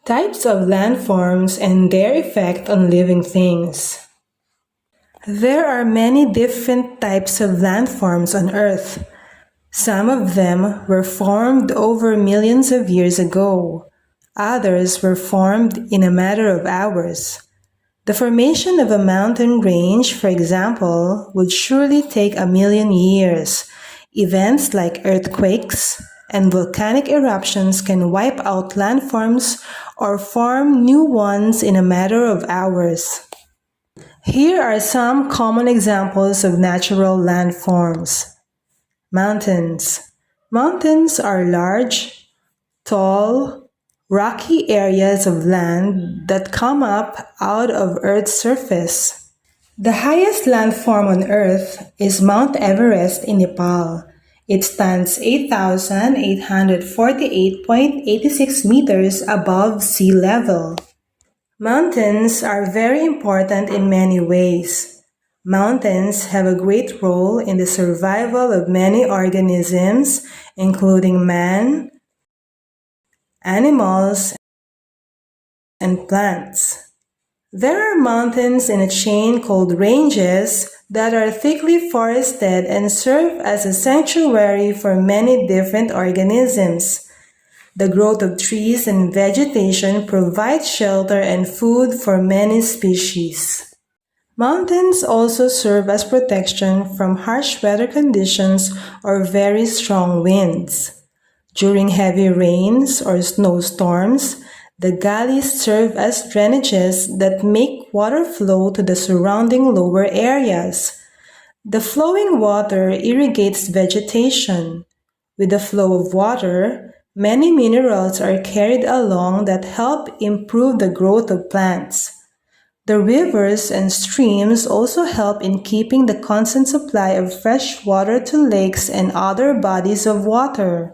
Types of landforms and their effect on living things. There are many different types of landforms on Earth. Some of them were formed over millions of years ago. Others were formed in a matter of hours. The formation of a mountain range, for example, would surely take a million years. Events like earthquakes and volcanic eruptions can wipe out landforms or form new ones in a matter of hours. Here are some common examples of natural landforms. Mountains. Mountains are large, tall, rocky areas of land that come up out of Earth's surface. The highest landform on Earth is Mount Everest in Nepal. It stands 8,848.86 meters above sea level. Mountains are very important in many ways. Mountains have a great role in the survival of many organisms, including man, animals, and plants. There are mountains in a chain called ranges that are thickly forested and serve as a sanctuary for many different organisms. The growth of trees and vegetation provides shelter and food for many species. Mountains also serve as protection from harsh weather conditions or very strong winds. During heavy rains or snowstorms, the valleys serve as drainages that make water flow to the surrounding lower areas. The flowing water irrigates vegetation. With the flow of water, many minerals are carried along that help improve the growth of plants. The rivers and streams also help in keeping the constant supply of fresh water to lakes and other bodies of water.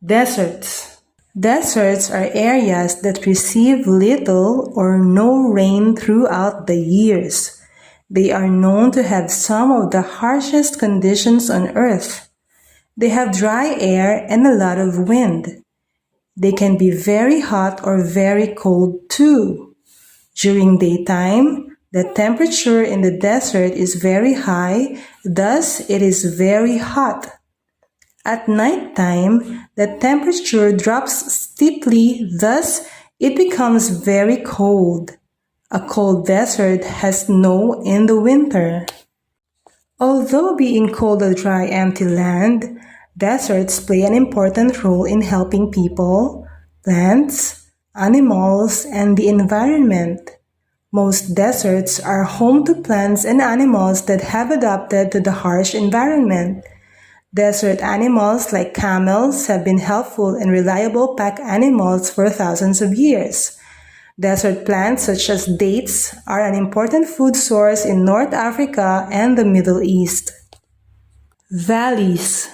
Deserts. Deserts are areas that receive little or no rain throughout the years. They are known to have some of the harshest conditions on Earth. They have dry air and a lot of wind. They can be very hot or very cold too. During daytime, the temperature in the desert is very high, thus it is very hot. At nighttime, the temperature drops steeply, thus it becomes very cold. A cold desert has snow in the winter. Although being called a dry, empty land, deserts play an important role in helping people, plants, animals, and the environment. Most deserts are home to plants and animals that have adapted to the harsh environment. Desert animals like camels have been helpful and reliable pack animals for thousands of years. Desert plants such as dates are an important food source in North Africa and the Middle East. Valleys.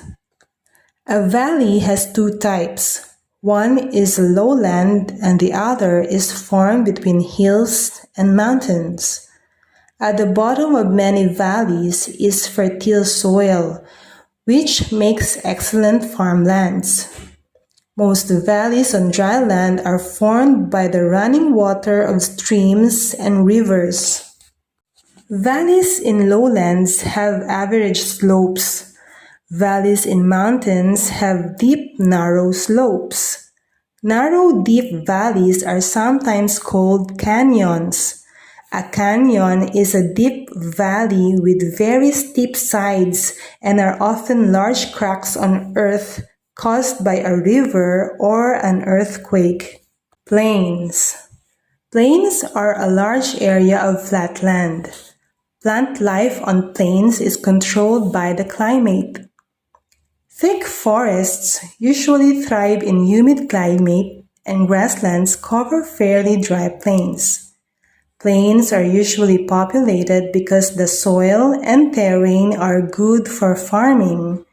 A valley has two types. One is lowland and the other is formed between hills and mountains. At the bottom of many valleys is fertile soil, which makes excellent farmlands. Most valleys on dry land are formed by the running water of streams and rivers. Valleys in lowlands have average slopes. Valleys in mountains have deep, narrow slopes. Narrow, deep valleys are sometimes called canyons. A canyon is a deep valley with very steep sides and are often large cracks on earth caused by a river or an earthquake. Plains. Plains are a large area of flat land. Plant life on plains is controlled by the climate. Thick forests usually thrive in humid climate and grasslands cover fairly dry plains. Plains are usually populated because the soil and terrain are good for farming.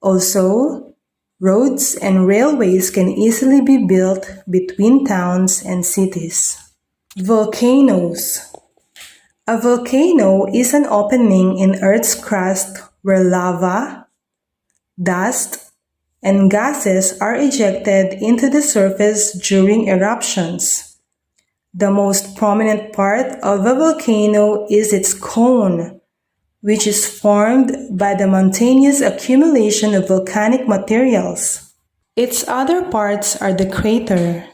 Also, roads and railways can easily be built between towns and cities. Volcanoes. A volcano is an opening in Earth's crust where lava, dust, and gases are ejected into the surface during eruptions. The most prominent part of a volcano is its cone, which is formed by the mountainous accumulation of volcanic materials. Its other parts are the crater,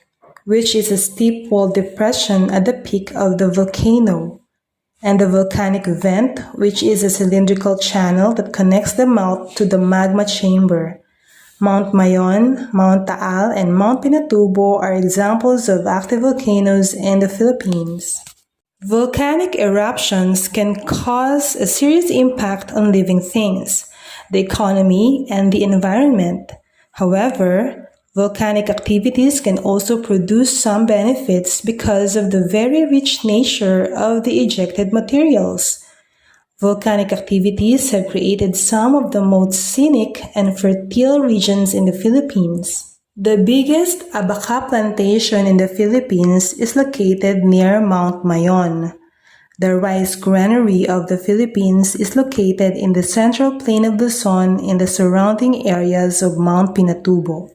which is a steep wall depression at the peak of the volcano, and the volcanic vent, which is a cylindrical channel that connects the mouth to the magma chamber. Mount Mayon, Mount Taal, and Mount Pinatubo are examples of active volcanoes in the Philippines. Volcanic eruptions can cause a serious impact on living things, the economy, and the environment. However, volcanic activities can also produce some benefits because of the very rich nature of the ejected materials. Volcanic activities have created some of the most scenic and fertile regions in the Philippines. The biggest abaca plantation in the Philippines is located near Mount Mayon. The rice granary of the Philippines is located in the central plain of Luzon in the surrounding areas of Mount Pinatubo.